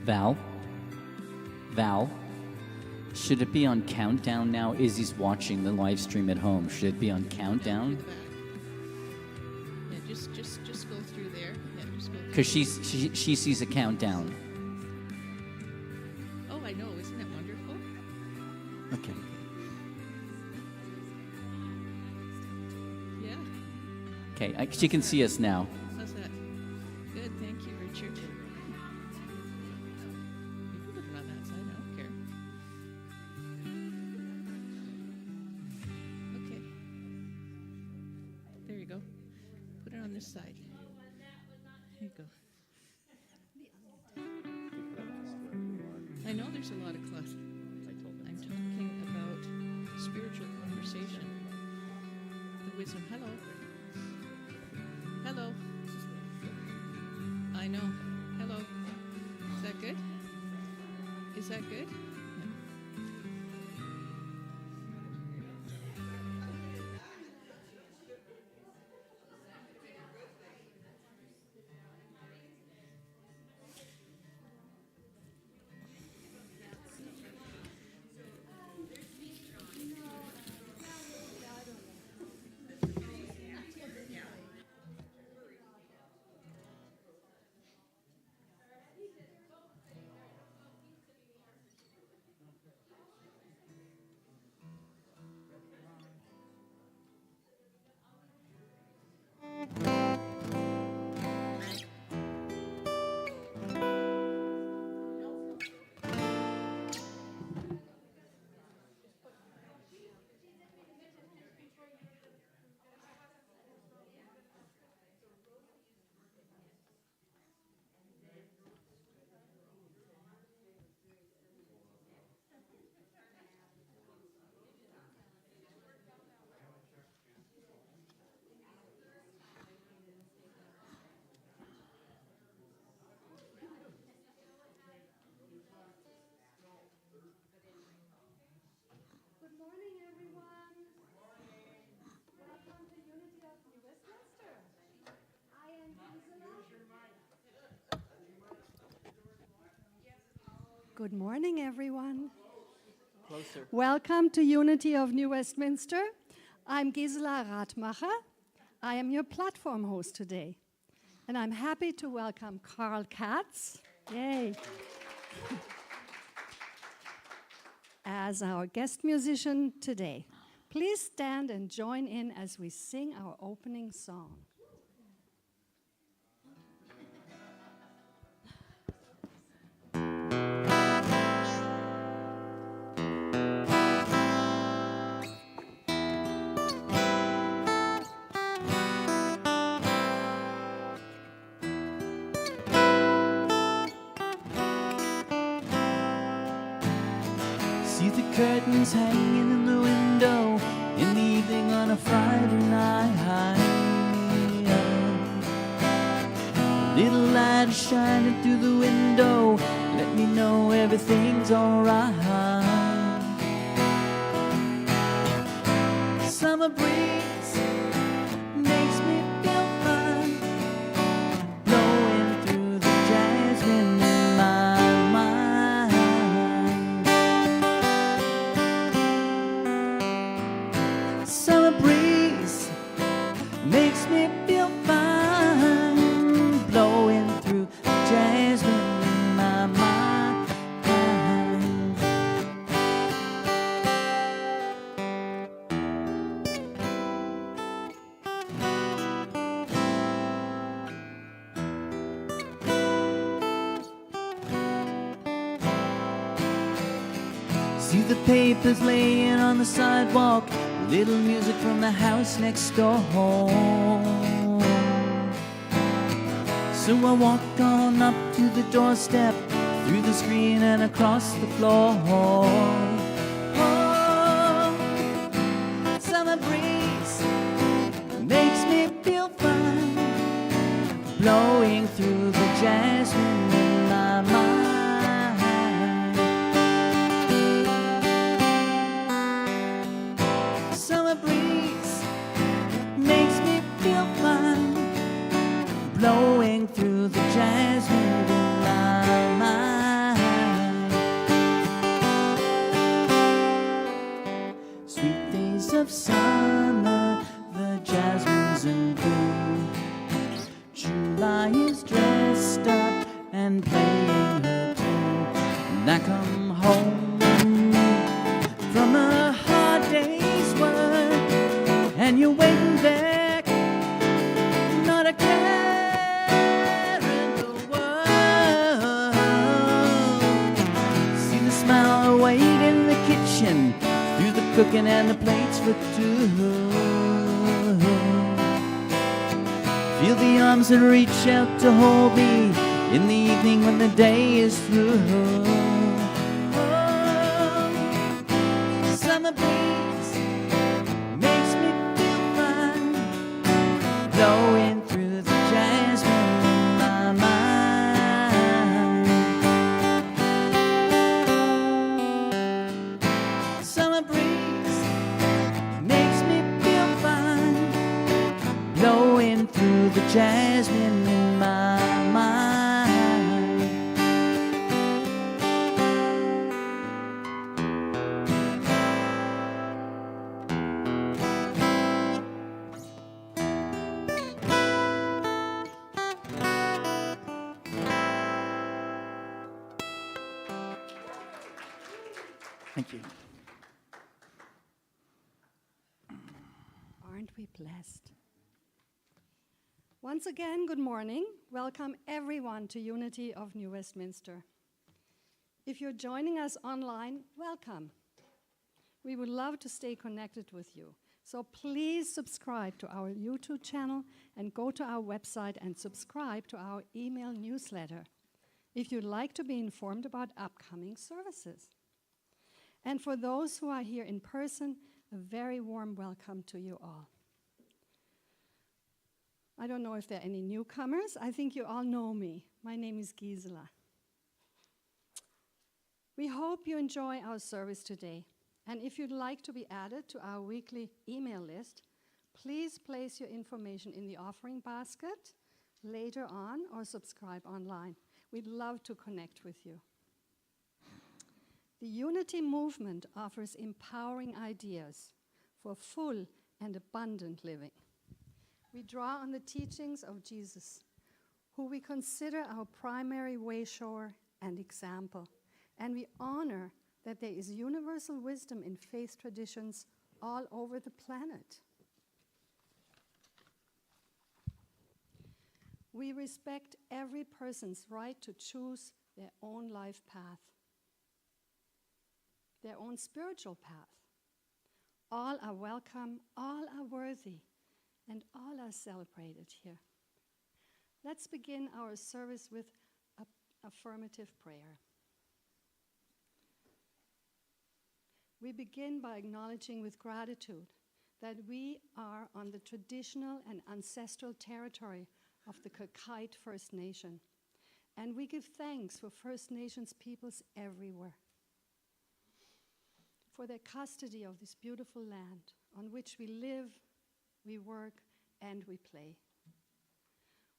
Val? Val? Should it be on countdown now? Izzy's watching the live stream at home. Should it be on countdown? Yeah, just go through there. Yeah, just go through. Because she sees a countdown. Oh, I know. Isn't it wonderful? Okay. Yeah. Okay, she can see us now. How's that? Good. Thank you, Richard. You can put it on that side. I don't care. Okay. There you go. Put it on this side. There you go. I know there's a lot of cloth. I'm talking about spiritual conversation. The wisdom. Hello. Hello. I know. Hello. Is that good? Is that good? Good morning, everyone. Welcome to Unity of New Westminster. I am Gisela. Good morning, everyone. Closer. Welcome to Unity of New Westminster. I'm Gisela Radmacher. I am your platform host today. And I'm happy to welcome Karl Katz. Yay. As our guest musician today. Please stand and join in as we sing our opening song. See the curtains hanging in the window in the evening on a Friday night. A little light is shining through the window. Let me know everything's alright. Summer breeze makes me feel fine, blowing through the jasmine in my mind. Summer breeze makes me feel fine, blowing through the jasmine in my mind. See the papers laying on the sidewalk, little music from the house next door. So I walk on up to the doorstep, through the screen and across the floor. Oh, summer breeze makes me feel fine, blowing through the jasmine in my mind. Summer breeze makes me feel fine, blowing through the jasmine in my mind. of summer, the jasmine's in bloom. July is dressed up and playing her tune. And I come home from a hard day's work, and you're waiting back, not a care in the world. See the smile wait in the kitchen, through the cooking and the plates for two. Feel the arms that reach out to hold me in the evening when the day is through. Oh, summer breeze makes me feel fine, blowing through the jasmine in my mind. Summer breeze makes me feel fine, blowing through the jasmine in my mind. Thank you. Aren't we blessed? Once again, good morning. Welcome everyone to Unity of New Westminster. If you're joining us online, welcome. We would love to stay connected with you. So please subscribe to our YouTube channel and go to our website and subscribe to our email newsletter if you'd like to be informed about upcoming services. And for those who are here in person, a very warm welcome to you all. I don't know if there are any newcomers. I think you all know me. My name is Gisela. We hope you enjoy our service today. And if you'd like to be added to our weekly email list, please place your information in the offering basket later on or subscribe online. We'd love to connect with you. The Unity movement offers empowering ideas for full and abundant living. We draw on the teachings of Jesus, who we consider our primary way-shower and example, and we honor that there is universal wisdom in faith traditions all over the planet. We respect every person's right to choose their own life path, their own spiritual path. All are welcome, all are worthy, and all are celebrated here. Let's begin our service with an affirmative prayer. We begin by acknowledging with gratitude that we are on the traditional and ancestral territory of the Kakite First Nation, and we give thanks for First Nations peoples everywhere, for their custody of this beautiful land on which we live, we work, and we play.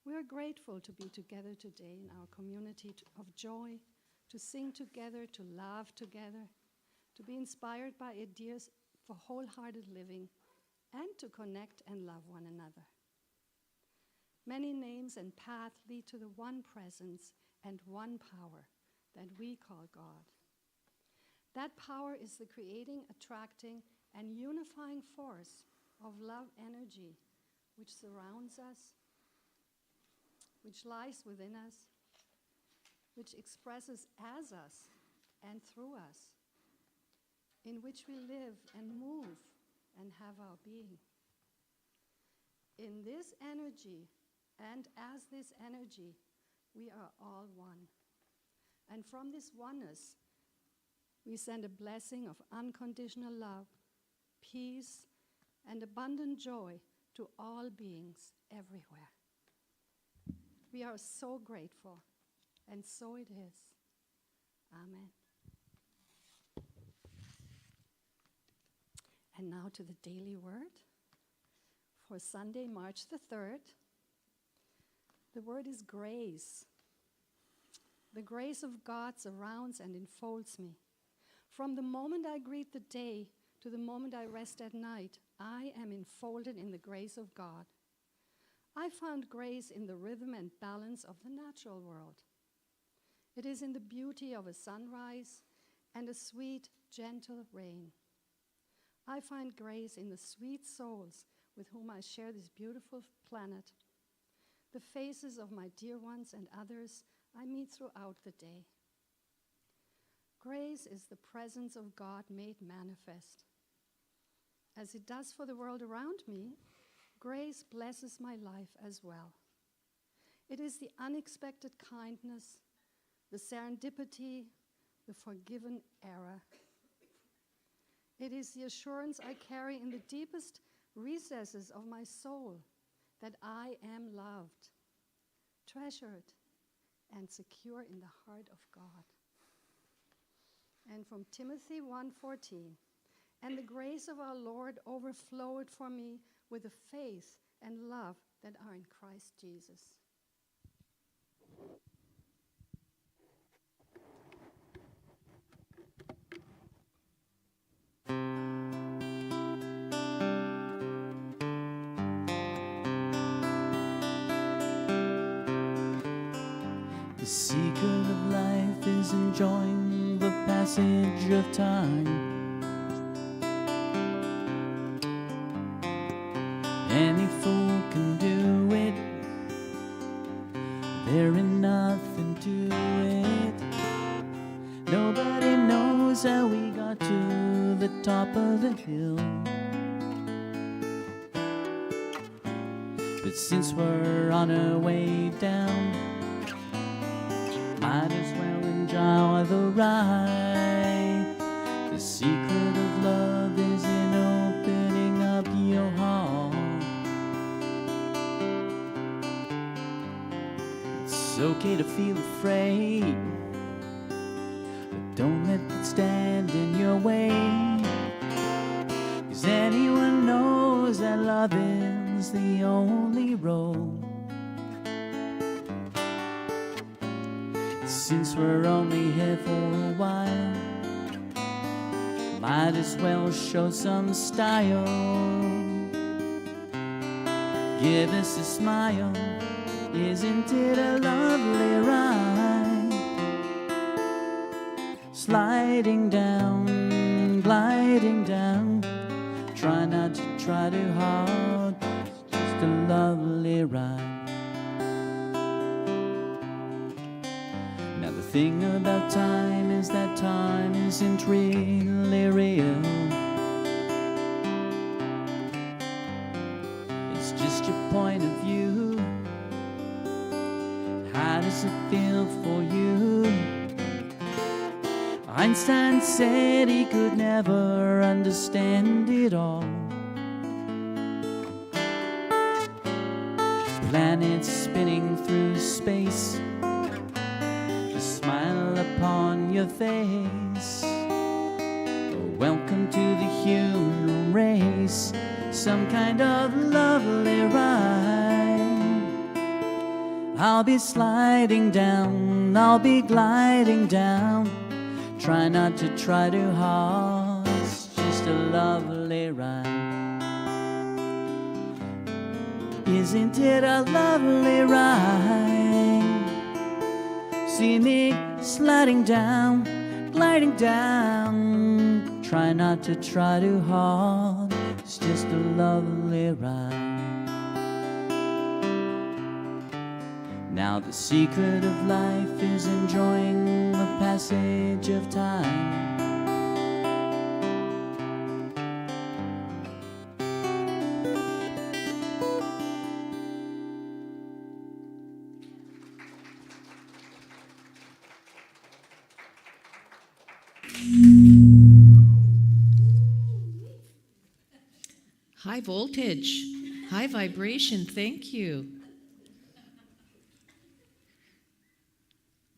We are grateful to be together today in our community of joy, to sing together, to laugh together, to be inspired by ideas for wholehearted living, and to connect and love one another. Many names and paths lead to the one presence and one power that we call God. That power is the creating, attracting, and unifying force of love energy which surrounds us, which lies within us, which expresses as us and through us, in which we live and move and have our being. In this energy and as this energy, we are all one. And from this oneness, we send a blessing of unconditional love, peace, and abundant joy to all beings everywhere. We are so grateful, and so it is. Amen. And now to the daily word for Sunday, March the 3rd. The word is grace. The grace of God surrounds and enfolds me. From the moment I greet the day to the moment I rest at night, I am enfolded in the grace of God. I found grace in the rhythm and balance of the natural world. It is in the beauty of a sunrise and a sweet, gentle rain. I find grace in the sweet souls with whom I share this beautiful planet, the faces of my dear ones and others I meet throughout the day. Grace is the presence of God made manifest. As it does for the world around me, grace blesses my life as well. It is the unexpected kindness, the serendipity, the forgiven error. It is the assurance I carry in the deepest recesses of my soul that I am loved, treasured, and secure in the heart of God. And from Timothy 1:14, and the grace of our Lord overflowed for me with the faith and love that are in Christ Jesus. The secret of life is enjoying the passage of time. Any fool can do it. There ain't nothing to it. Nobody knows how we got to the top of the hill. But since we're on our way down, might as well enjoy the ride. The secret of love is in opening up your heart. It's okay to feel afraid, but don't let it stand in your way. 'Cause anyone knows that love is the only road. Since we're only here for a while, might as well show some style. Give us a smile, isn't it a lovely ride? Sliding down, gliding down, try not to try too hard, it's just a lovely ride. Now the thing about time is that time isn't really real. It's just your point of view. How does it feel for you? Einstein said he could never understand it all. Planets spinning through space, a smile upon your face. Welcome to the human race, some kind of lovely ride. I'll be sliding down, I'll be gliding down, try not to try too hard, it's just a lovely ride. Isn't it a lovely ride? See me sliding down, gliding down, try not to try too hard, it's just a lovely ride. Now the secret of life is enjoying the passage of time. High voltage, high vibration, thank you.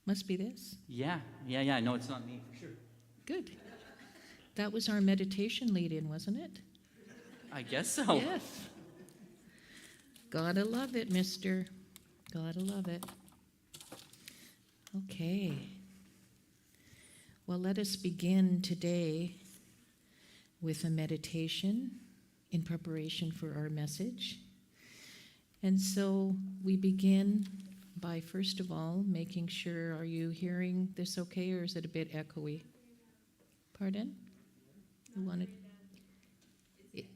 Must be this. Yeah. No, it's not me, for sure. Good. That was our meditation lead-in, wasn't it? I guess so. Yes. Gotta love it, mister. Gotta love it. Okay. Well, let us begin today with a meditation in preparation for our message. And so we begin by, first of all, making sure, are you hearing this okay, or is it a bit echoey? Pardon? You want it?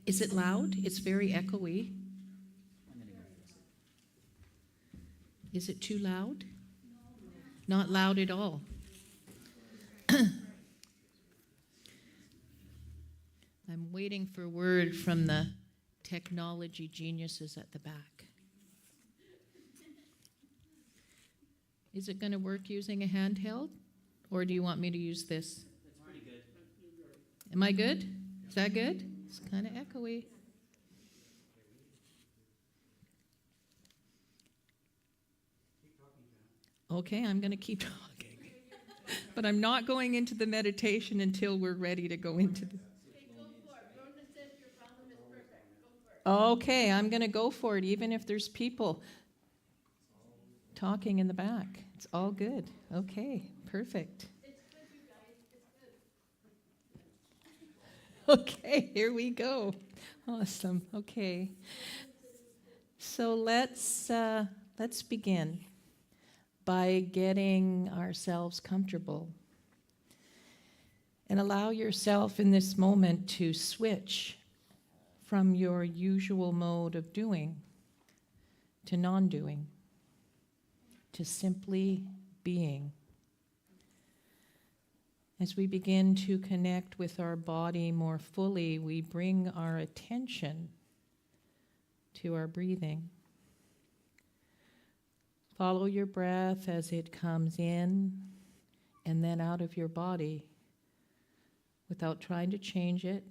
Is it loud? It's very echoey. Is it too loud? Not loud at all. I'm waiting for word from the technology geniuses at the back. Is it going to work using a handheld? Or do you want me to use this? That's pretty good. Am I good? Is that good? It's kind of echoey. Okay, I'm going to keep talking. But I'm not going into the meditation until we're ready to go into the... Okay, I'm going to go for it, even if there's people talking in the back. It's all good. Okay, perfect. Okay, here we go. Awesome. Okay. So let's begin by getting ourselves comfortable. And allow yourself in this moment to switch from your usual mode of doing to non-doing, to simply being. As we begin to connect with our body more fully, we bring our attention to our breathing. Follow your breath as it comes in and then out of your body without trying to change it,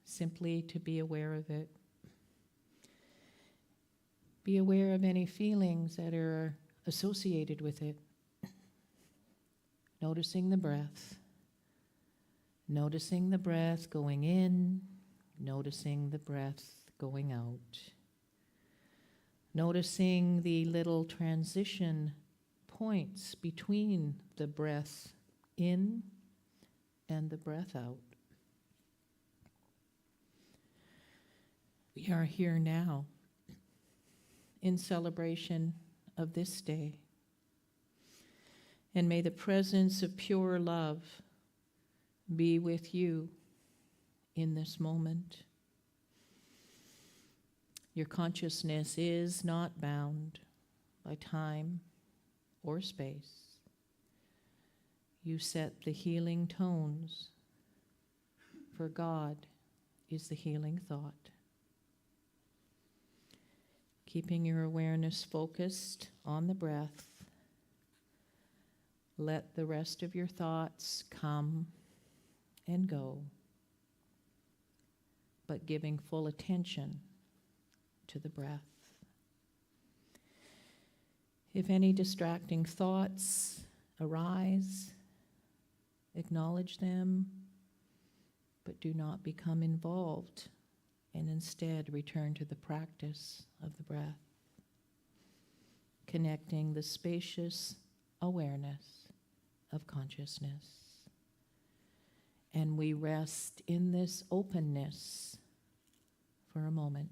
simply to be aware of it. Be aware of any feelings that are associated with it. Noticing the breath. Noticing the breath going in, noticing the breath going out. Noticing the little transition points between the breath in and the breath out. We are here now in celebration of this day. And may the presence of pure love be with you in this moment. Your consciousness is not bound by time or space. You set the healing tones, for God is the healing thought. Keeping your awareness focused on the breath, let the rest of your thoughts come and go, but giving full attention to the breath. If any distracting thoughts arise, acknowledge them, but do not become involved, and instead return to the practice of the breath, connecting the spacious awareness of consciousness. And we rest in this openness for a moment.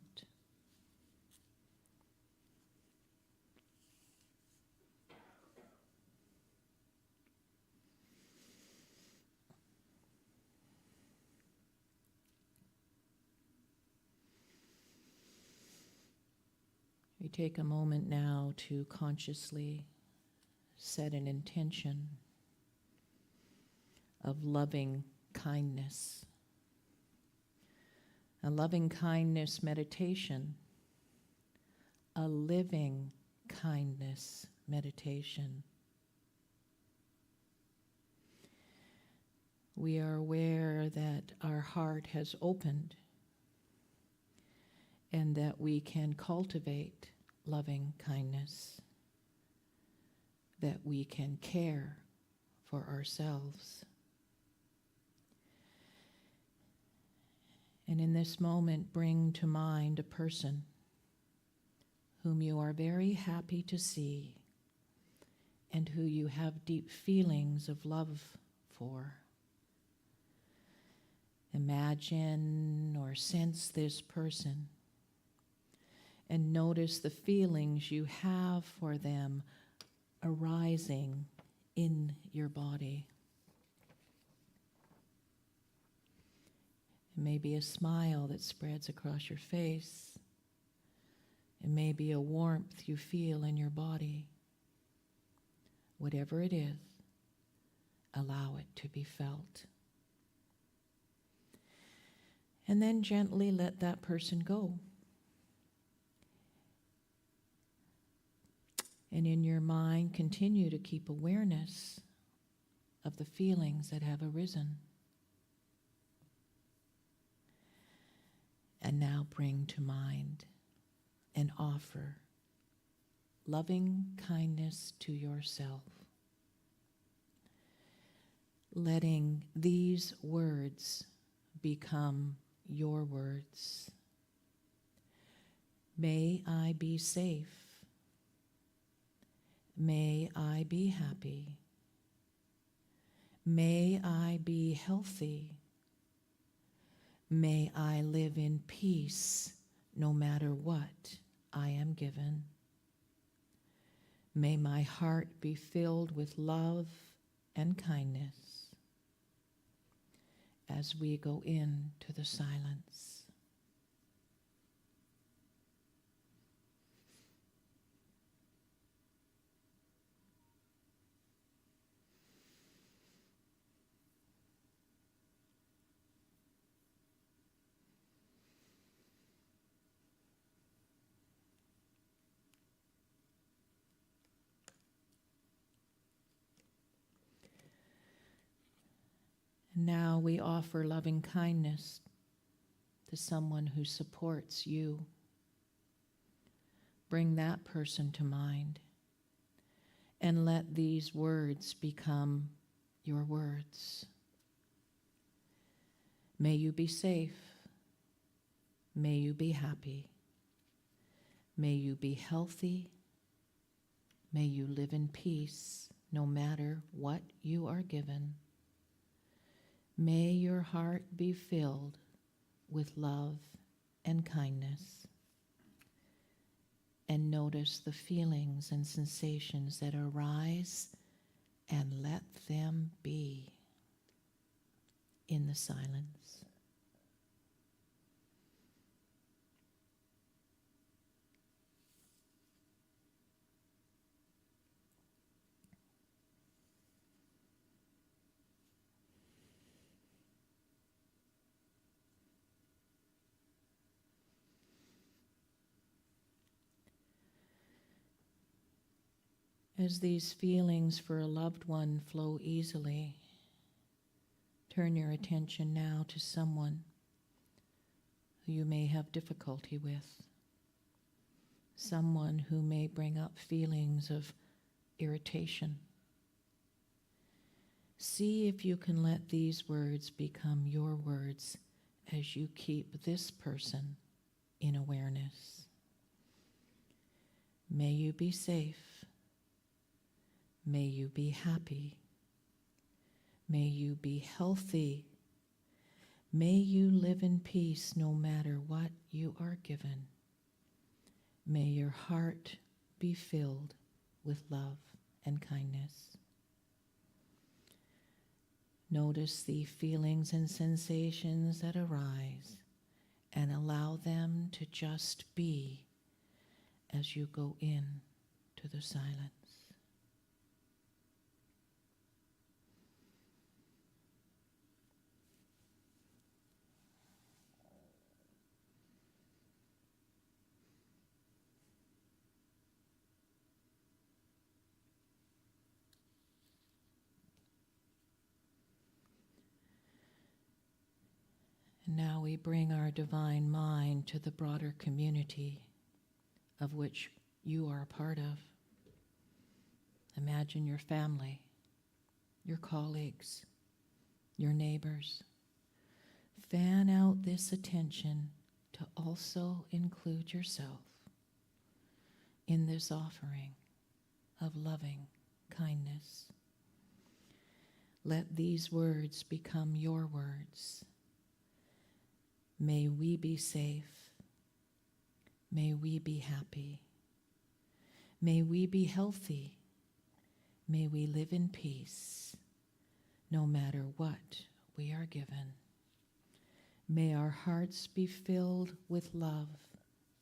We take a moment now to consciously set an intention of loving kindness, a loving kindness meditation, a living kindness meditation. We are aware that our heart has opened and that we can cultivate loving kindness, that we can care for ourselves. And in this moment, bring to mind a person whom you are very happy to see and who you have deep feelings of love for. imagine or sense this person and notice the feelings you have for them arising in your body. It may be a smile that spreads across your face. It may be a warmth you feel in your body. Whatever it is, allow it to be felt. And then gently let that person go. And in your mind, continue to keep awareness of the feelings that have arisen. And now bring to mind and offer loving kindness to yourself. Letting these words become your words. May I be safe. May I be happy. May I be healthy. May I live in peace no matter what I am given. May my heart be filled with love and kindness as we go into the silence. Now we offer loving kindness to someone who supports you. Bring that person to mind and let these words become your words. May you be safe. May you be happy. May you be healthy. May you live in peace no matter what you are given. May your heart be filled with love and kindness. And notice the feelings and sensations that arise and let them be in the silence. As these feelings for a loved one flow easily, turn your attention now to someone who you may have difficulty with, someone who may bring up feelings of irritation. See if you can let these words become your words as you keep this person in awareness. May you be safe. May you be happy. May you be healthy. May you live in peace no matter what you are given. May your heart be filled with love and kindness. Notice the feelings and sensations that arise and allow them to just be as you go in to the silence. Now we bring our divine mind to the broader community of which you are a part of. Imagine your family, your colleagues, your neighbors. Fan out this attention to also include yourself in this offering of loving kindness. Let these words become your words. May we be safe. May we be happy. May we be healthy. May we live in peace, no matter what we are given. May our hearts be filled with love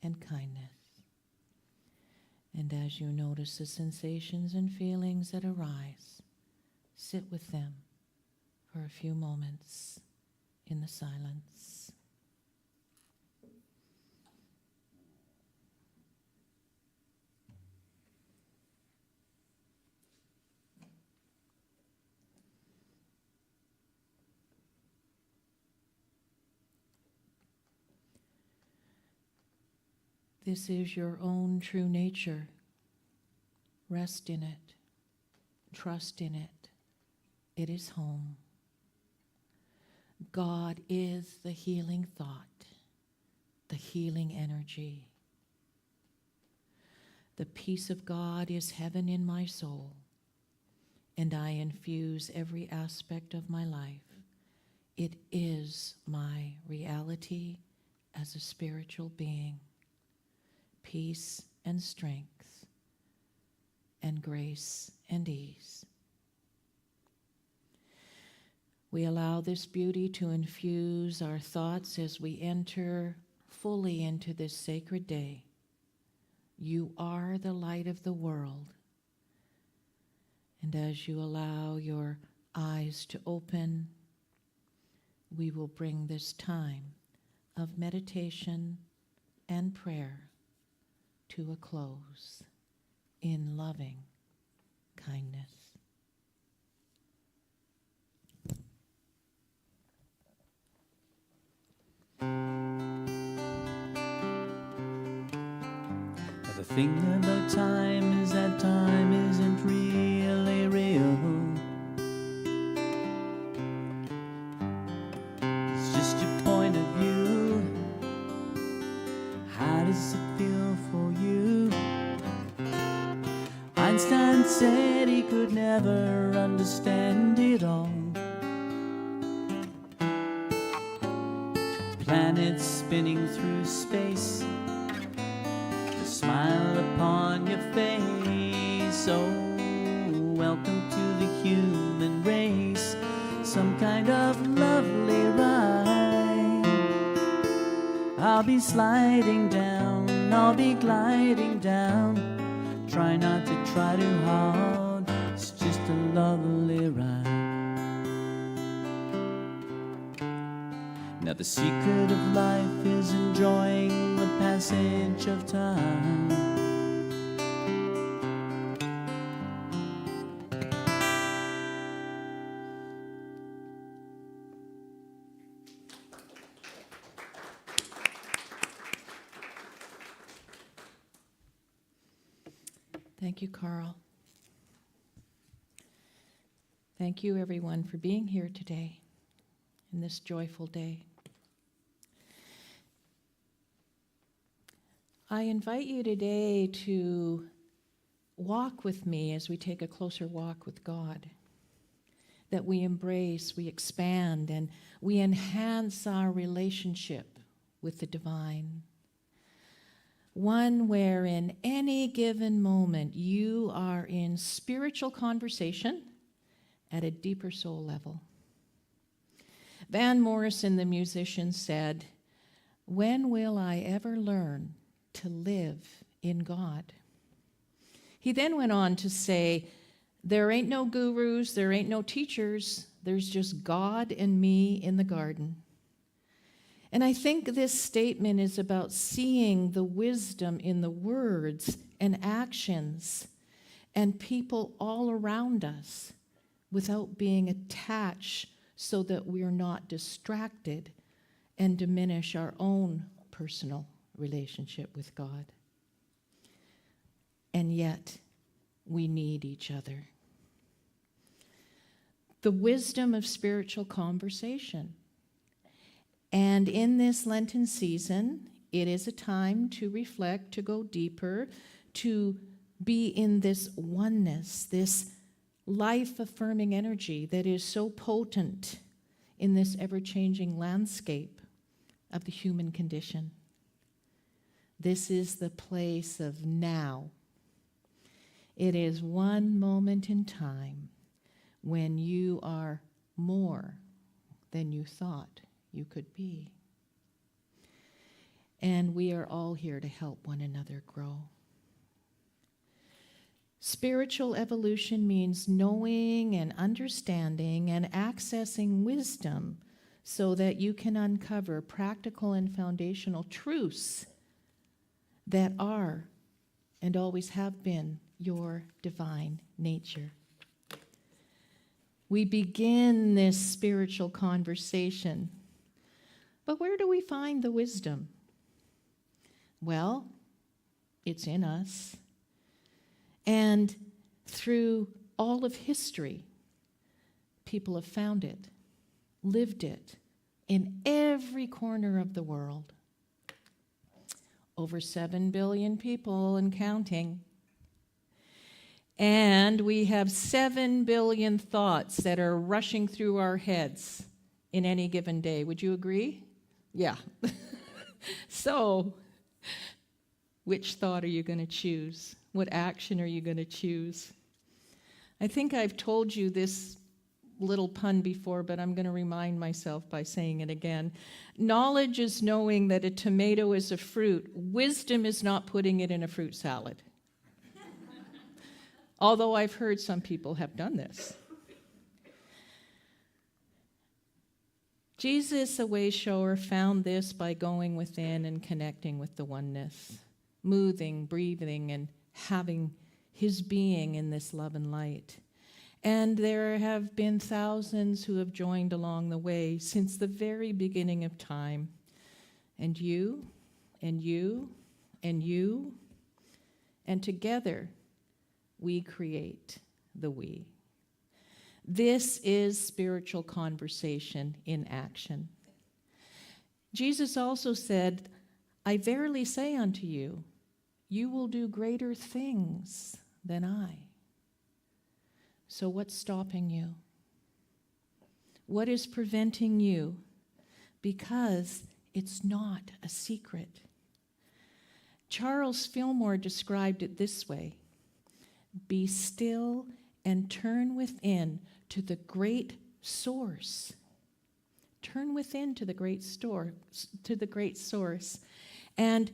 and kindness. And as you notice the sensations and feelings that arise, sit with them for a few moments in the silence. This is your own true nature. Rest in it. Trust in it. It is home. God is the healing thought, the healing energy. The peace of God is heaven in my soul, and I infuse every aspect of my life. It is my reality as a spiritual being. Peace and strength, and grace and ease. We allow this beauty to infuse our thoughts as we enter fully into this sacred day. You are the light of the world. And as you allow your eyes to open, we will bring this time of meditation and prayer to a close in loving kindness. But the thing about time is that time isn't really real. It's just your point of view. How does it feel for you? Einstein said he could never understand it all. Planets spinning through space, the smile upon your face. Oh, welcome to the human race, some kind of lovely ride. I'll be sliding down, I'll be gliding down. Try not to try too hard, it's just a lovely ride. Now the secret of life is enjoying the passage of time. Thank you, Carl. Thank you, everyone, for being here today, in this joyful day. I invite you today to walk with me as we take a closer walk with God, that we embrace, we expand, and we enhance our relationship with the divine. One where in any given moment you are in spiritual conversation at a deeper soul level. Van Morrison, the musician, said, "When will I ever learn to live in God?" He then went on to say, "There ain't no gurus, there ain't no teachers, there's just God and me in the garden." And I think this statement is about seeing the wisdom in the words and actions and people all around us without being attached so that we're not distracted and diminish our own personal relationship with God. And yet, we need each other. The wisdom of spiritual conversation. And in this Lenten season, it is a time to reflect, to go deeper, to be in this oneness, this life-affirming energy that is so potent in this ever-changing landscape of the human condition. This is the place of now. It is one moment in time when you are more than you thought you could be. And we are all here to help one another grow. Spiritual evolution means knowing and understanding and accessing wisdom so that you can uncover practical and foundational truths that are and always have been your divine nature. We begin this spiritual conversation, but where do we find the wisdom? Well, it's in us. And through all of history, people have found it, lived it, in every corner of the world. Over 7 billion people and counting. And we have 7 billion thoughts that are rushing through our heads in any given day. Would you agree? Yeah. So, which thought are you going to choose? What action are you going to choose? I think I've told you this little pun before, but I'm going to remind myself by saying it again. Knowledge is knowing that a tomato is a fruit. Wisdom is not putting it in a fruit salad. Although I've heard some people have done this. Jesus, a way shower, found this by going within and connecting with the oneness, moving, breathing, and having his being in this love and light. And there have been thousands who have joined along the way since the very beginning of time. And you, and you, and you, and together we create the we. This is spiritual conversation in action. Jesus also said, I verily say unto you, you will do greater things than I. So what's stopping you? What is preventing you? Because it's not a secret. Charles Fillmore described it this way: be still and turn within to the great source. Turn within to the great source. And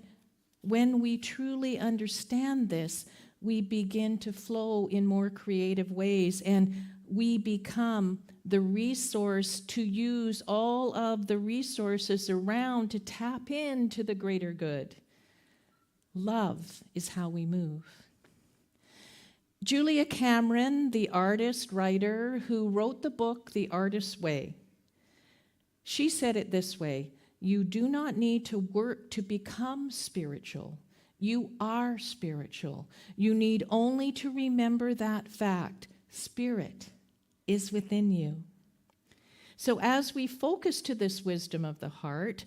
when we truly understand this, we begin to flow in more creative ways, and we become the resource to use all of the resources around to tap into the greater good. Love is how we move. Julia Cameron, the artist, writer, who wrote the book, The Artist's Way, she said it this way: you do not need to work to become spiritual. You are spiritual. You need only to remember that fact. Spirit is within you. So as we focus to this wisdom of the heart,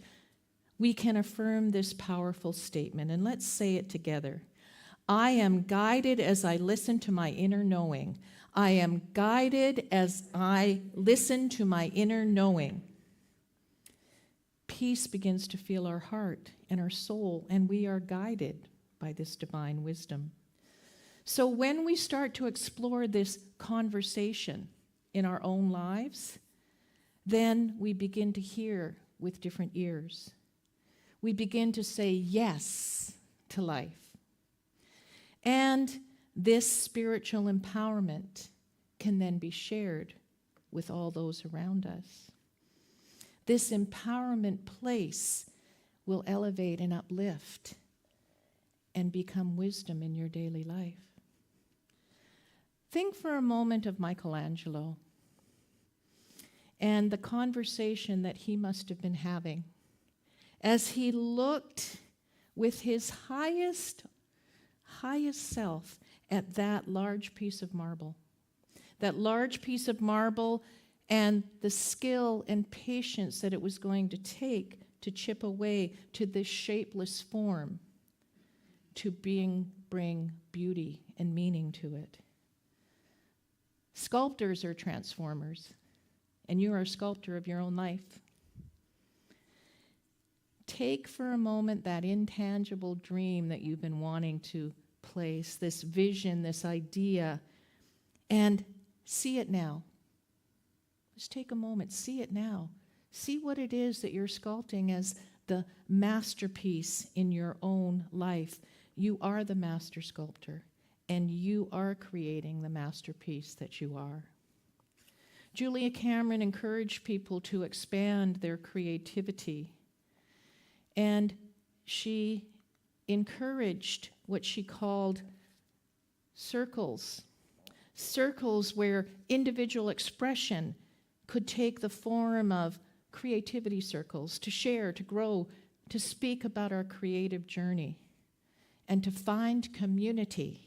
we can affirm this powerful statement. And let's say it together. I am guided as I listen to my inner knowing. I am guided as I listen to my inner knowing. Peace begins to fill our heart and our soul, and we are guided by this divine wisdom. So when we start to explore this conversation in our own lives, then we begin to hear with different ears. We begin to say yes to life. And this spiritual empowerment can then be shared with all those around us. This empowerment place will elevate and uplift and become wisdom in your daily life. Think for a moment of Michelangelo and the conversation that he must have been having as he looked with his highest self at that large piece of marble. That large piece of marble and the skill and patience that it was going to take to chip away to this shapeless form to bring beauty and meaning to it. Sculptors are transformers, and you are a sculptor of your own life. take for a moment that intangible dream that you've been wanting to place, this vision, this idea, and see it now. Just take a moment, see it now. See what it is that you're sculpting as the masterpiece in your own life. You are the master sculptor, and you are creating the masterpiece that you are. Julia Cameron encouraged people to expand their creativity, and she encouraged what she called circles where individual expression could take the form of creativity circles, to share, to grow, to speak about our creative journey, and to find community.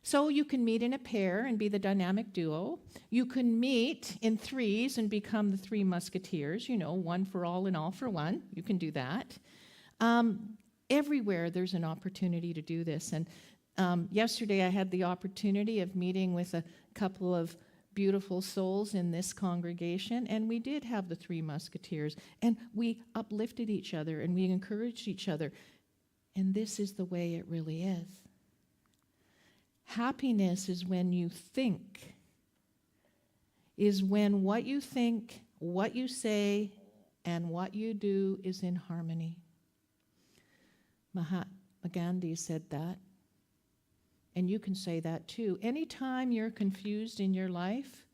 So you can meet in a pair and be the dynamic duo. You can meet in threes and become the three musketeers, one for all and all for one. You can do that. Everywhere there's an opportunity to do this. And yesterday I had the opportunity of meeting with a couple of beautiful souls in this congregation, and we did have the three musketeers, and we uplifted each other and we encouraged each other. And this is the way it really is. Happiness is when you think, is when what you think, what you say, and what you do is in harmony. Mahatma Gandhi said that. And you can say that too. Anytime you're confused in your life,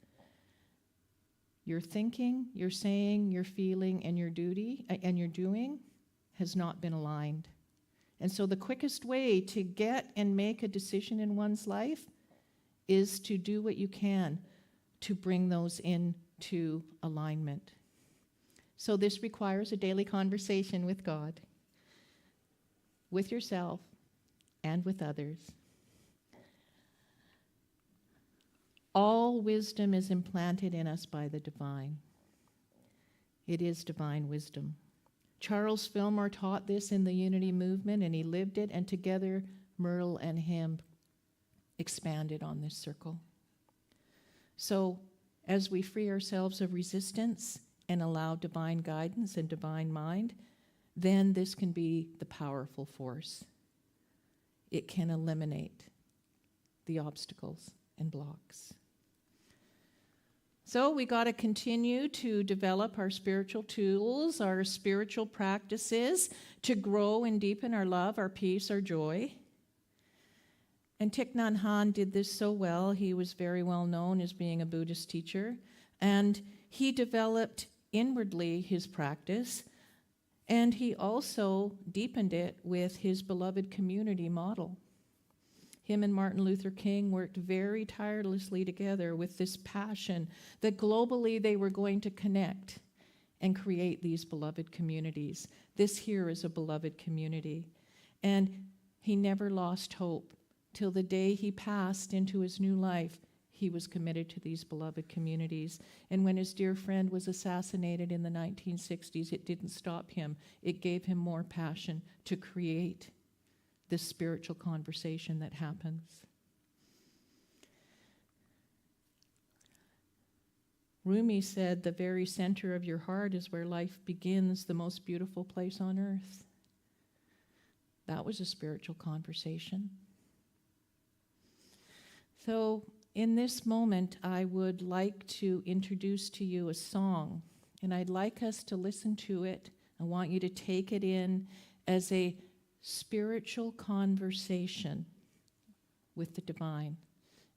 your thinking, your saying, your feeling, and your duty, and your doing has not been aligned. And so the quickest way to get and make a decision in one's life is to do what you can to bring those into alignment. So this requires a daily conversation with God, with yourself, and with others. All wisdom is implanted in us by the divine. It is divine wisdom. Charles Fillmore taught this in the Unity movement, and he lived it, and together Merle and him expanded on this circle. So as we free ourselves of resistance and allow divine guidance and divine mind, then this can be the powerful force. It can eliminate the obstacles and blocks. So we got to continue to develop our spiritual tools, our spiritual practices to grow and deepen our love, our peace, our joy. And Thich Nhat Hanh did this so well. He was very well known as being a Buddhist teacher, and he developed inwardly his practice, and he also deepened it with his beloved community model. Him and Martin Luther King worked very tirelessly together with this passion that globally they were going to connect and create these beloved communities. This here is a beloved community. And he never lost hope. Till the day he passed into his new life, he was committed to these beloved communities. And when his dear friend was assassinated in the 1960s, it didn't stop him. It gave him more passion to create this spiritual conversation that happens. Rumi said, the very center of your heart is where life begins, the most beautiful place on earth. That was a spiritual conversation. So in this moment, I would like to introduce to you a song, and I'd like us to listen to it. I want you to take it in as a spiritual conversation with the divine.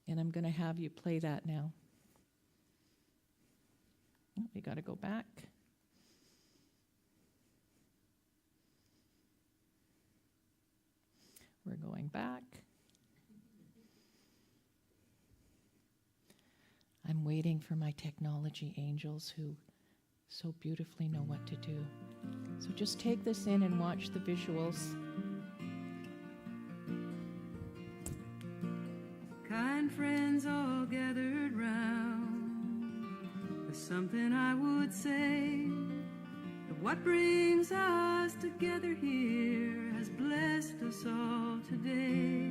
And I'm going to have you play that now. Oh, we got to go back. We're going back. I'm waiting for my technology angels who so beautifully know what to do. So just take this in and watch the visuals. Kind friends all gathered round. There's something I would say. That what brings us together here has blessed us all today.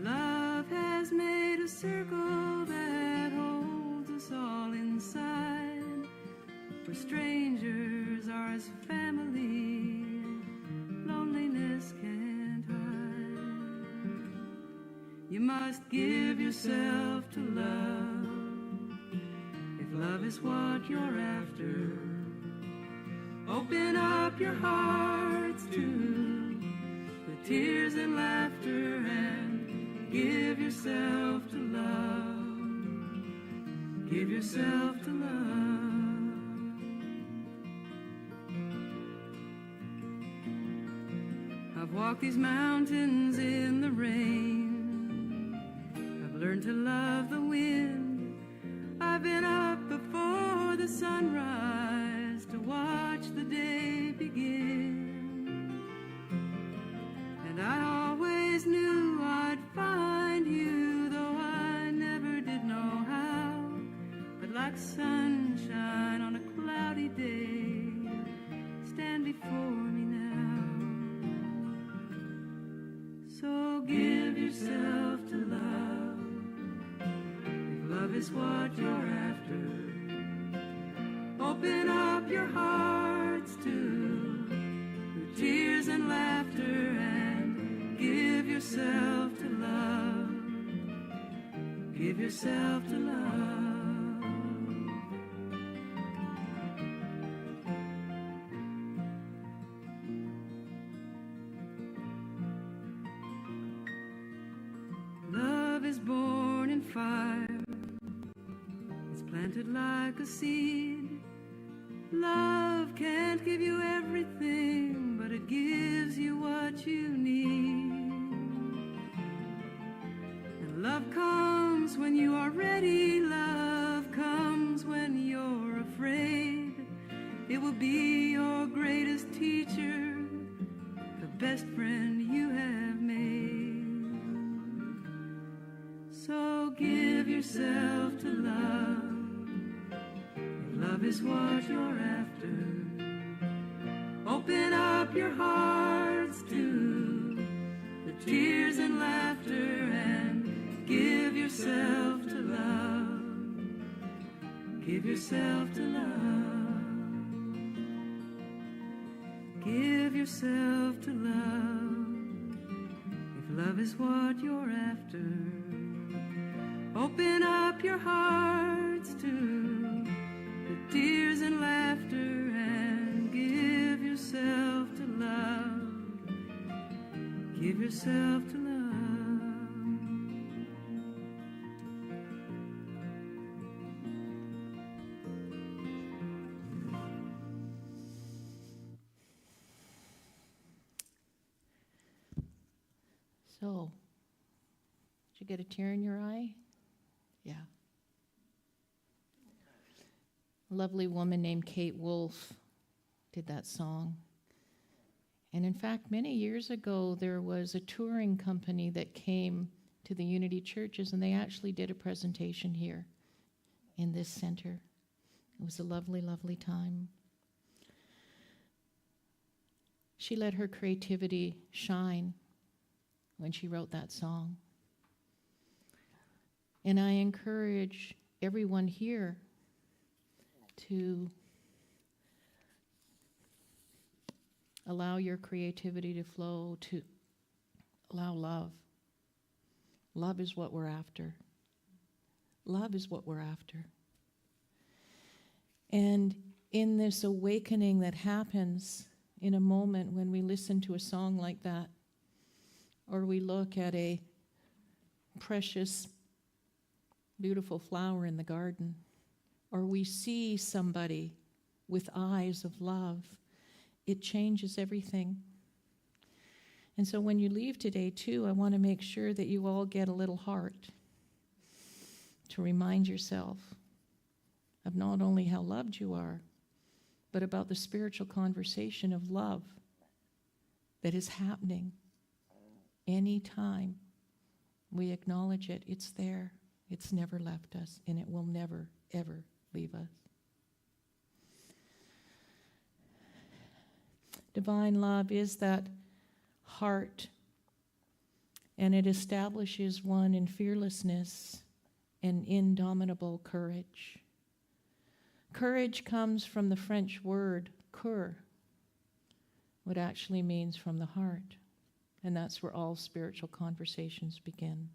Love has made a circle that holds us all inside. We're strangers as family, loneliness can't hide. You must give yourself to love, if love is what you're after. Open up your hearts to the tears and laughter, and give yourself to love. Give yourself to love. I've walked these mountains in the rain. I've learned to love the wind. I've been up before the sunrise to watch the day begin. And I always knew I'd find you, though I never did know how. But like sunshine on a cloudy day, stand before me now. So give yourself to love, if love is what you're after. Open up your hearts to the tears and laughter, and give yourself to love. Give yourself to love. Love is born in fire. It's planted like a seed. Love can't give you everything, but it gives you what you need. And love comes when you are ready. Love comes when you're afraid. It will be your greatest teacher, the best friend you have made. So give yourself to love, if love is what you're after. Open up your hearts to the tears and laughter, and give yourself to love. Give yourself to love. Give yourself to love, if love is what you're after. Open up your hearts to the tears and laughter, and give yourself to love. Give yourself to love. So, did you get a tear in your eye? Yeah. A lovely woman named Kate Wolf did that song. And in fact, many years ago, there was a touring company that came to the Unity churches, and they actually did a presentation here in this center. It was a lovely, lovely time. She let her creativity shine when she wrote that song. And I encourage everyone here to allow your creativity to flow, to allow love. Love is what we're after. Love is what we're after. And in this awakening that happens in a moment when we listen to a song like that, or we look at a precious, beautiful flower in the garden, or we see somebody with eyes of love, it changes everything. And so when you leave today, too, I want to make sure that you all get a little heart to remind yourself of not only how loved you are, but about the spiritual conversation of love that is happening anytime we acknowledge it. It's there. It's never left us, and it will never, ever leave us. Divine love is that heart, and it establishes one in fearlessness and indomitable courage. Courage comes from the French word kur, what actually means from the heart. And that's where all spiritual conversations begin.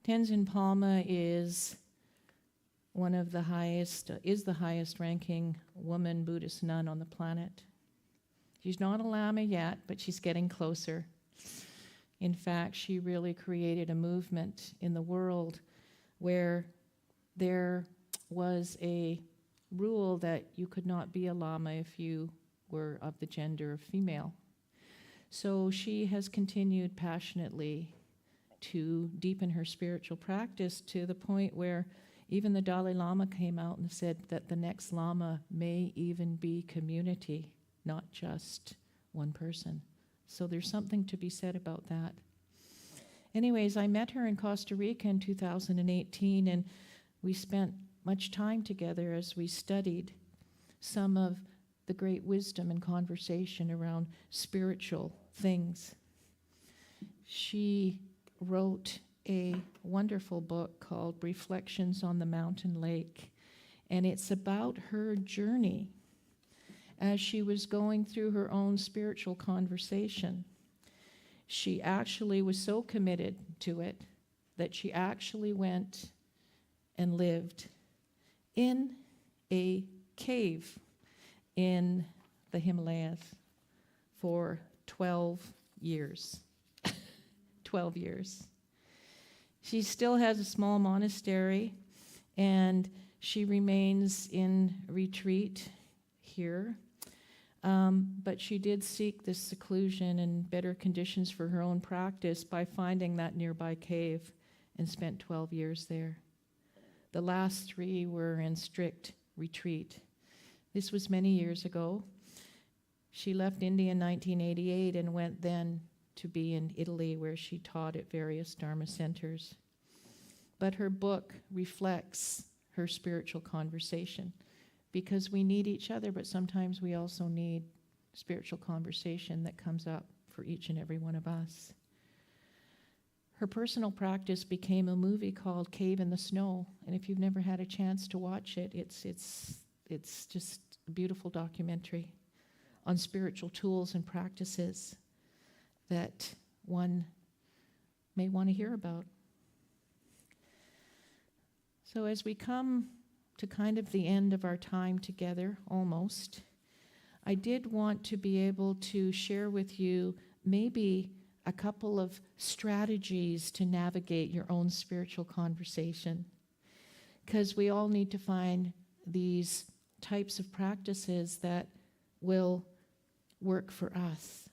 Tenzin Palmo is the highest ranking woman Buddhist nun on the planet. She's not a Lama yet, but she's getting closer. In fact, she really created a movement in the world where there was a rule that you could not be a Lama if you were of the gender of female. So she has continued passionately to deepen her spiritual practice to the point where even the Dalai Lama came out and said that the next Lama may even be community, not just one person. So there's something to be said about that. Anyways, I met her in Costa Rica in 2018, and we spent much time together as we studied some of the great wisdom and conversation around spiritual things. She wrote a wonderful book called Reflections on the Mountain Lake, and it's about her journey as she was going through her own spiritual conversation. She actually was so committed to it that she actually went and lived in a cave in the Himalayas for 12 years. 12 years. She still has a small monastery, and she remains in retreat here. But she did seek this seclusion and better conditions for her own practice by finding that nearby cave and spent 12 years there. The last 3 were in strict retreat. This was many years ago. She left India in 1988 and went then to be in Italy, where she taught at various Dharma centers. But her book reflects her spiritual conversation, because we need each other, but sometimes we also need spiritual conversation that comes up for each and every one of us. Her personal practice became a movie called Cave in the Snow, and if you've never had a chance to watch it, it's just a beautiful documentary on spiritual tools and practices that one may want to hear about. So as we come to kind of the end of our time together, almost, I did want to be able to share with you maybe a couple of strategies to navigate your own spiritual conversation, because we all need to find these types of practices that will work for us.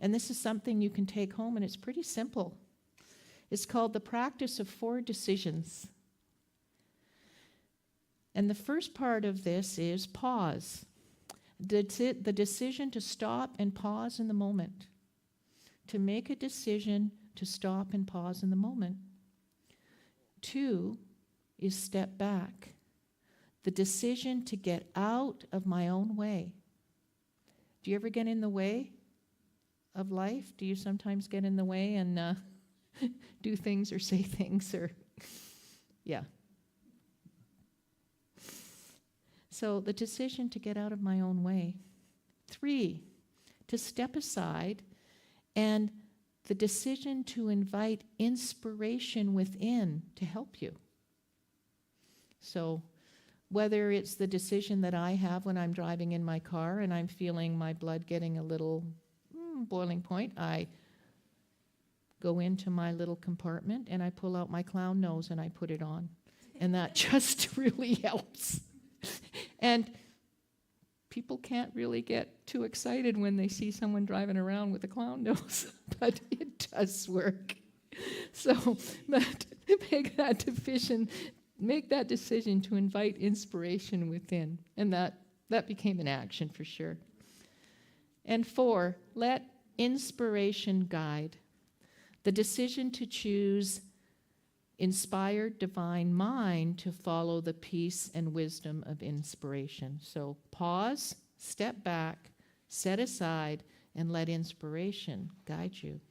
And this is something you can take home, and it's pretty simple. It's called the practice of 4 decisions. And the first part of this is pause. The decision to stop and pause in the moment. To make a decision to stop and pause in the moment. 2 is step back. The decision to get out of my own way. Do you ever get in the way of life? Do you sometimes get in the way and do things or say things or, yeah. So the decision to get out of my own way. 3, to step aside, and the decision to invite inspiration within to help you. So whether it's the decision that I have when I'm driving in my car and I'm feeling my blood getting a little boiling point, I go into my little compartment and I pull out my clown nose and I put it on. And that just really helps. And people can't really get too excited when they see someone driving around with a clown nose, but it does work. So, but make that decision to invite inspiration within, and that became an action for sure. And 4, let inspiration guide. The decision to choose inspired divine mind to follow the peace and wisdom of inspiration. So pause, step back, set aside, and let inspiration guide you.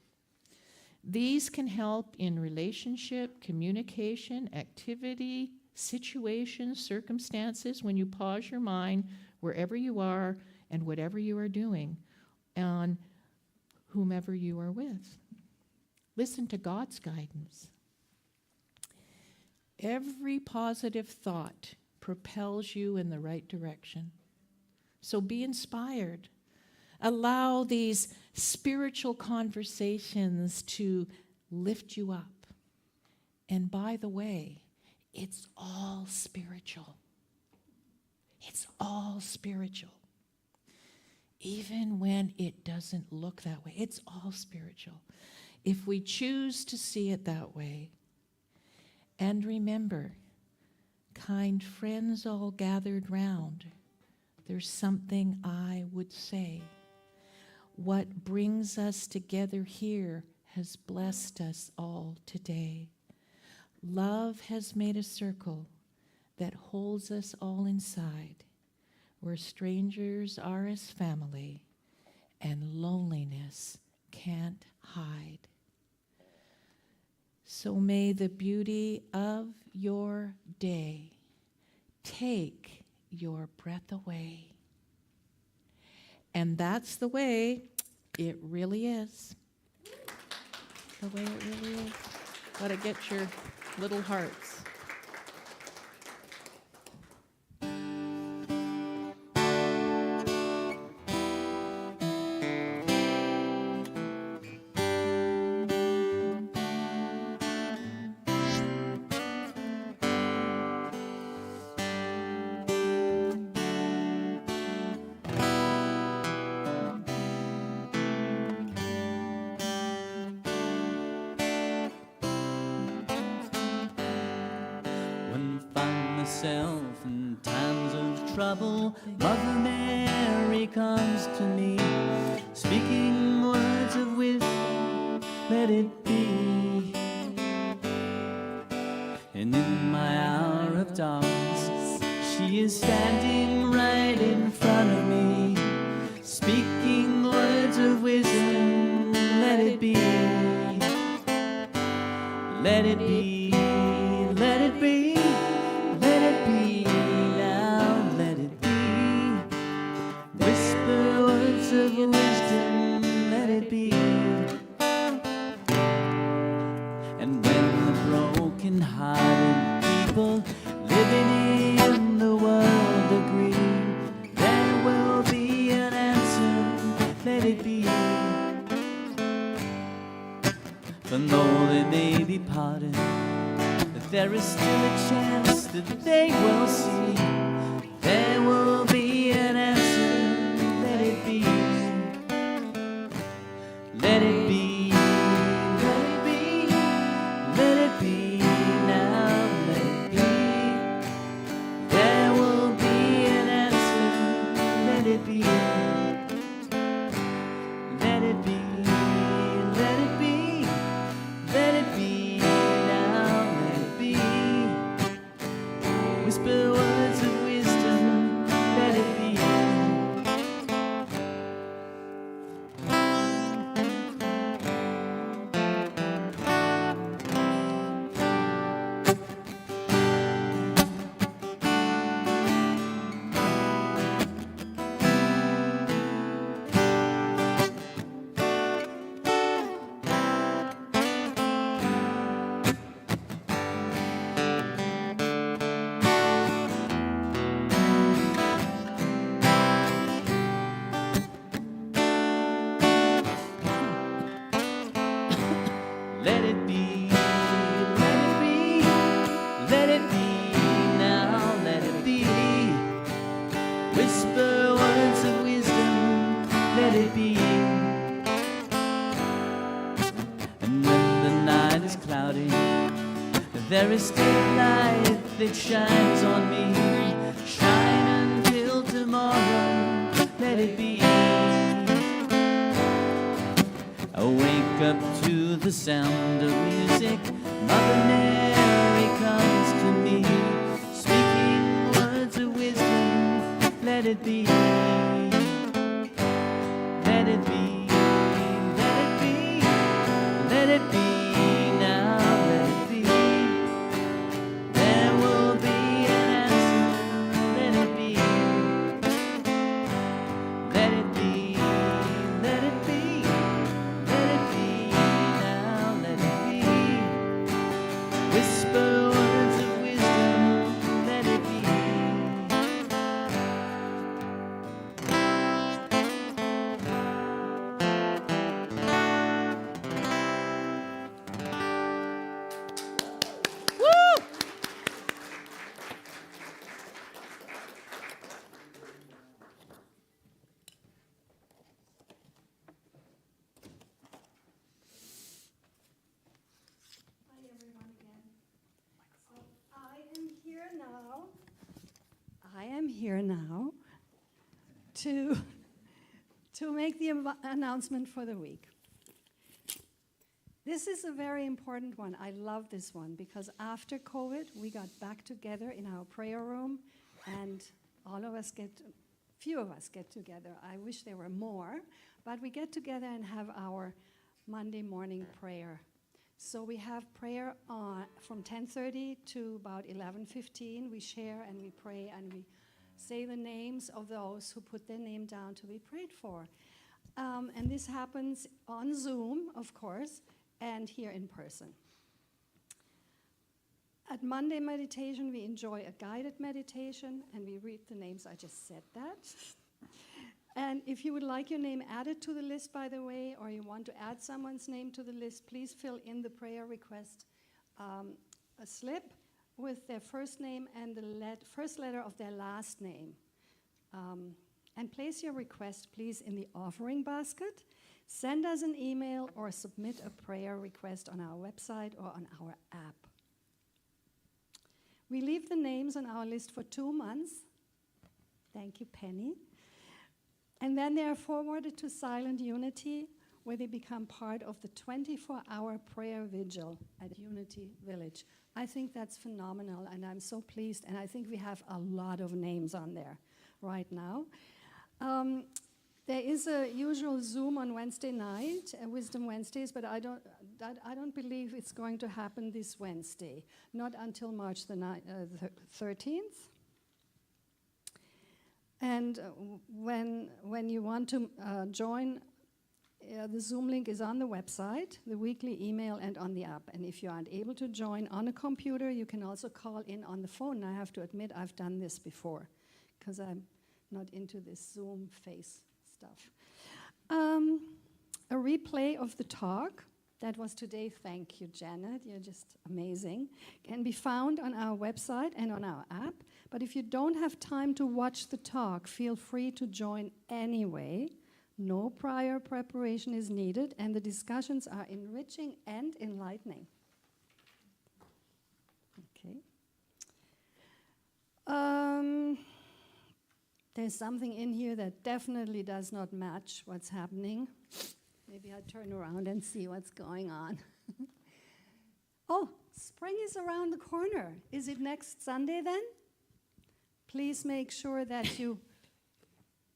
These can help in relationship, communication, activity, situations, circumstances, when you pause your mind wherever you are and whatever you are doing on whomever you are with. Listen to God's guidance. Every positive thought propels you in the right direction. So be inspired. Allow these spiritual conversations to lift you up. And by the way, it's all spiritual. It's all spiritual. Even when it doesn't look that way, it's all spiritual. If we choose to see it that way, and remember, kind friends all gathered round, there's something I would say. What brings us together here has blessed us all today. Love has made a circle that holds us all inside, where strangers are as family and loneliness can't hide. So may the beauty of your day take your breath away. And that's the way it really is. The way it really is. Gotta get your little hearts. Myself in times of trouble, Mother Mary comes to me, speaking words of wisdom, let it be. And in my hour of darkness, she is standing right in front of me, speaking words of wisdom, let it be. Let it be, let it be. Let it be now, let it be. Whisper words of wisdom, let it be. And when the broken-hearted people living in the world agree, there will be an answer, let it be. For though they may be parted, there is still a chance that they will see. There will be an answer, let it be. Let it be, let it be, let it be now, let it be. There will be an answer, let it be. Let it be, let it be, let it be. Whisper words of wisdom, let it be. Let it be, let it be, let it be now, let it be. Whisper words of wisdom, let it be. And when the night is cloudy, there is still light that shines on me. Shine until tomorrow, let it be. I wake up to the sound of music. Mother Mary comes to me, speaking words of wisdom, let it be. Let it be, let it be, let it be. am here now to make the announcement for the week. This is a very important one. I love this one because after COVID, we got back together in our prayer room, and few of us get together. I wish there were more, but we get together and have our Monday morning prayer. So we have prayer from 10:30 to about 11:15. We share and we pray and we say the names of those who put their name down to be prayed for. And this happens on Zoom, of course, and here in person. At Monday meditation, we enjoy a guided meditation, and we read the names. I just said that. And if you would like your name added to the list, by the way, or you want to add someone's name to the list, please fill in the prayer request a slip with their first name and the first letter of their last name. And place your request, please, in the offering basket. Send us an email or submit a prayer request on our website or on our app. We leave the names on our list for 2 months. Thank you, Penny. And then they are forwarded to Silent Unity, where they become part of the 24-hour prayer vigil at Unity Village. I think that's phenomenal, and I'm so pleased. And I think we have a lot of names on there right now. There is a usual Zoom on Wednesday night, Wisdom Wednesdays, but I don't believe it's going to happen this Wednesday, not until March the 13th. And when you want to join, the Zoom link is on the website, the weekly email, and on the app. And if you aren't able to join on a computer, you can also call in on the phone. And I have to admit, I've done this before, because I'm not into this Zoom face stuff. A replay of the talk that was today. Thank you, Janet. You're just amazing. Can be found on our website and on our app. But if you don't have time to watch the talk, feel free to join anyway. No prior preparation is needed, and the discussions are enriching and enlightening. Okay. There's something in here that definitely does not match what's happening. Maybe I'll turn around and see what's going on. Oh, spring is around the corner. Is it next Sunday then? Please make sure that you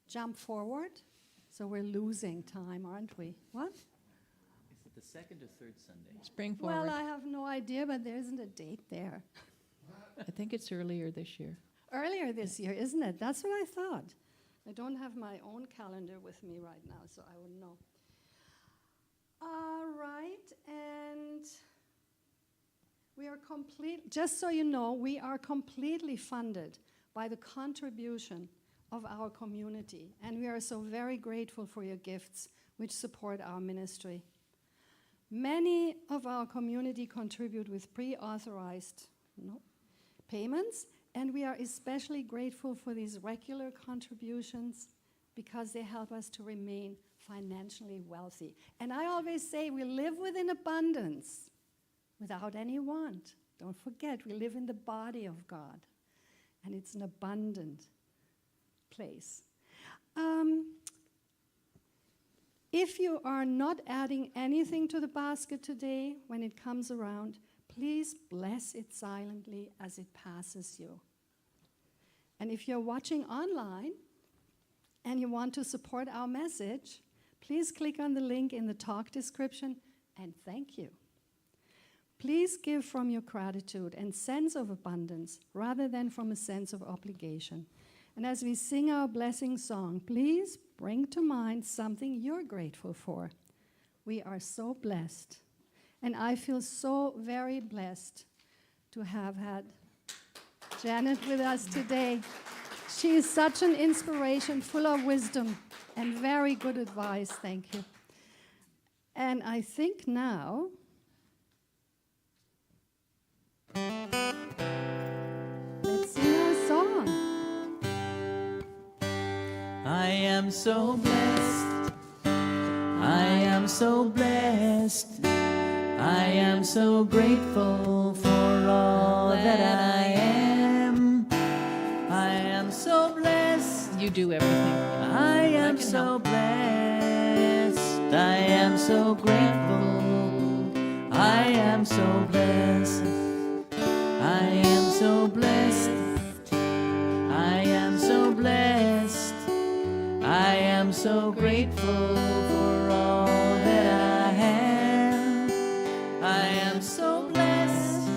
jump forward. So we're losing time, aren't we? What? Is it the second or third Sunday? Spring forward. Well, I have no idea, but there isn't a date there. I think it's earlier this year. Earlier this year, isn't it? That's what I thought. I don't have my own calendar with me right now, so I wouldn't know. All right, and we are just so you know, we are completely funded by the contribution of our community, and we are so very grateful for your gifts which support our ministry. Many of our community contribute with pre-authorized payments, and we are especially grateful for these regular contributions because they help us to remain financially wealthy. And I always say we live within abundance without any want. Don't forget, we live in the body of God, and it's an abundant place. If you are not adding anything to the basket today when it comes around, please bless it silently as it passes you. And if you're watching online and you want to support our message, please click on the link in the talk description, and thank you. Please give from your gratitude and sense of abundance rather than from a sense of obligation. And as we sing our blessing song, please bring to mind something you're grateful for. We are so blessed. And I feel so very blessed to have had Janet with us today. She is such an inspiration, full of wisdom and very good advice. Thank you. And I think now, let's sing our song. I am so blessed. I am so blessed. I am so grateful for all that I am. I am so you do everything. I am can so help. blessed. I am so grateful. I am so blessed. I am so blessed. I am so blessed. I am so grateful for all that I have. I am so blessed.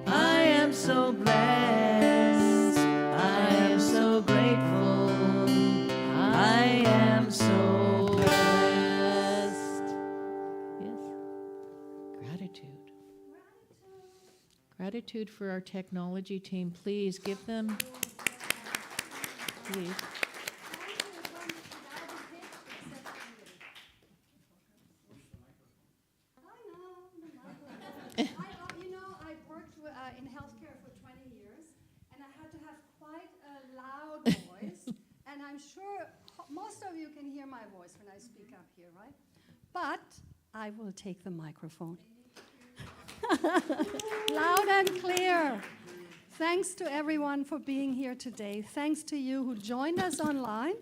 I am so blessed. I am so grateful. I am so blessed. Yes. Gratitude. Gratitude for our technology team. Please give them. Please. I've worked in healthcare for 20 years, and I had to have quite a loud voice. And I'm sure most of you can hear my voice when I speak up here, right? But I will take the microphone. Loud and clear. Thanks to everyone for being here today. Thanks to you who joined us online.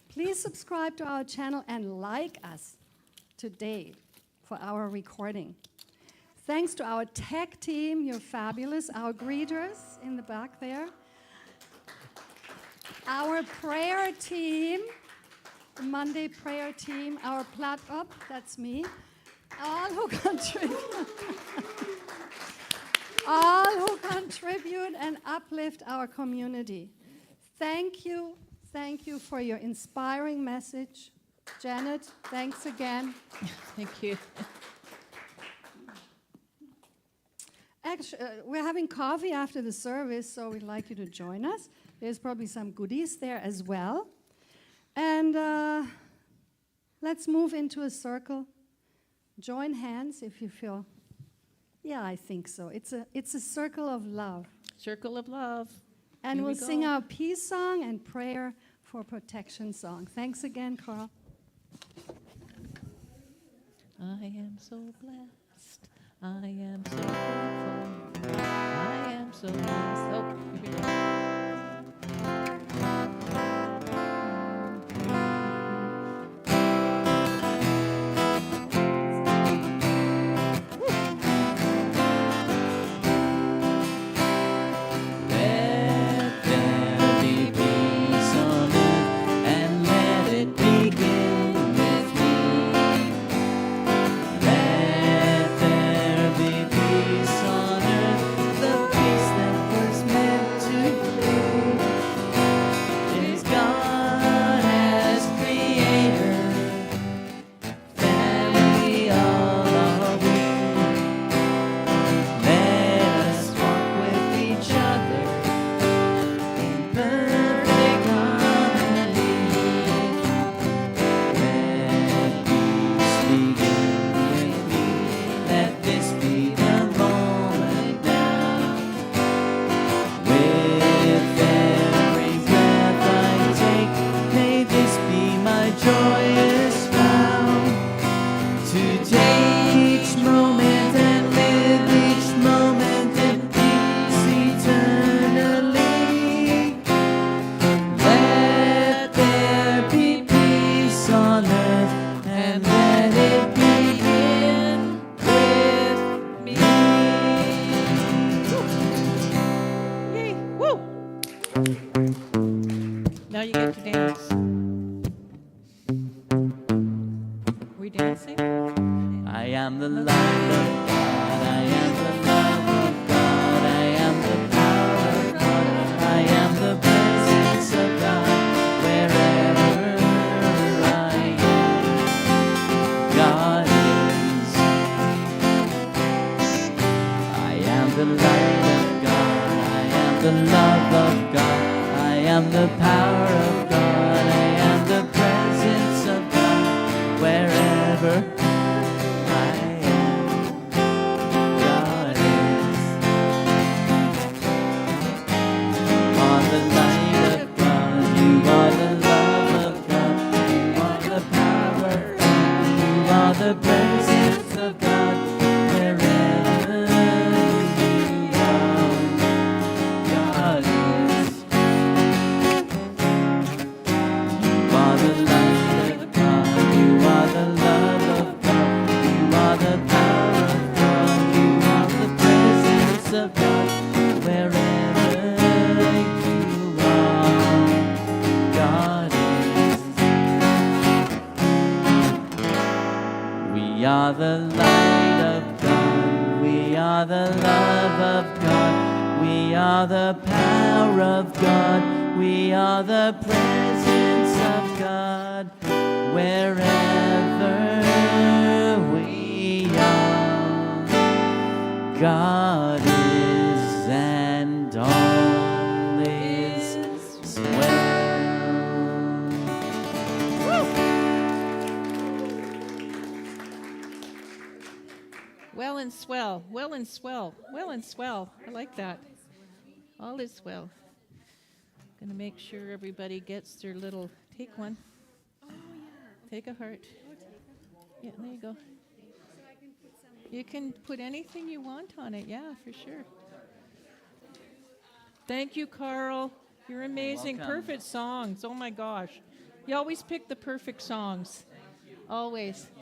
Please subscribe to our channel and like us today for our recording. Thanks to our tech team, you're fabulous. Our greeters in the back there. Our prayer team, the Monday prayer team, our up, that's me. All who contribute. All who contribute and uplift our community. Thank you for your inspiring message. Janet, thanks again. Thank you. Actually, we're having coffee after the service, so we'd like you to join us. There's probably some goodies there as well. And let's move into a circle. Join hands if you feel. Yeah, I think so. It's a circle of love. Circle of love. And Here we'll we sing go. our peace song and prayer for protection song. Thanks again, Carl. I am so blessed. I am so grateful. I am so blessed. Oh, here we go. Let there be peace on earth, and let it begin with me. Let there be peace on earth, the peace that was meant to be. It is God as creator, family all are we. Let us walk with each other in perfect harmony. Let peace begin with me. Let this be the moment now. With every breath I take, may this be my joyous vow. To take each moment and live each moment in peace eternally. Let there be peace on earth, and let it begin with me. Yay! Woo! Now you get to dance. We dancing? I am the light of God, I am the love of God, I am the power of God, I am the presence of God, wherever I am, God is. I am the light of God, I am the love of God, I am the power of God, I am the presence of God, wherever I am, God is. You are the light of God, you are the love of God, you are the power of God, you are the presence of God, wherever you are, God is. power of God. We are the presence of God wherever we are. God is and all is well. Well and swell, well and swell, well and swell. I like that. All is well. Gonna make sure everybody gets their little, take one. Take a heart. Yeah, there you go. You can put anything you want on it, yeah, for sure. Thank you, Carl. You're amazing. Welcome. Perfect songs. Oh my gosh. You always pick the perfect songs. Always.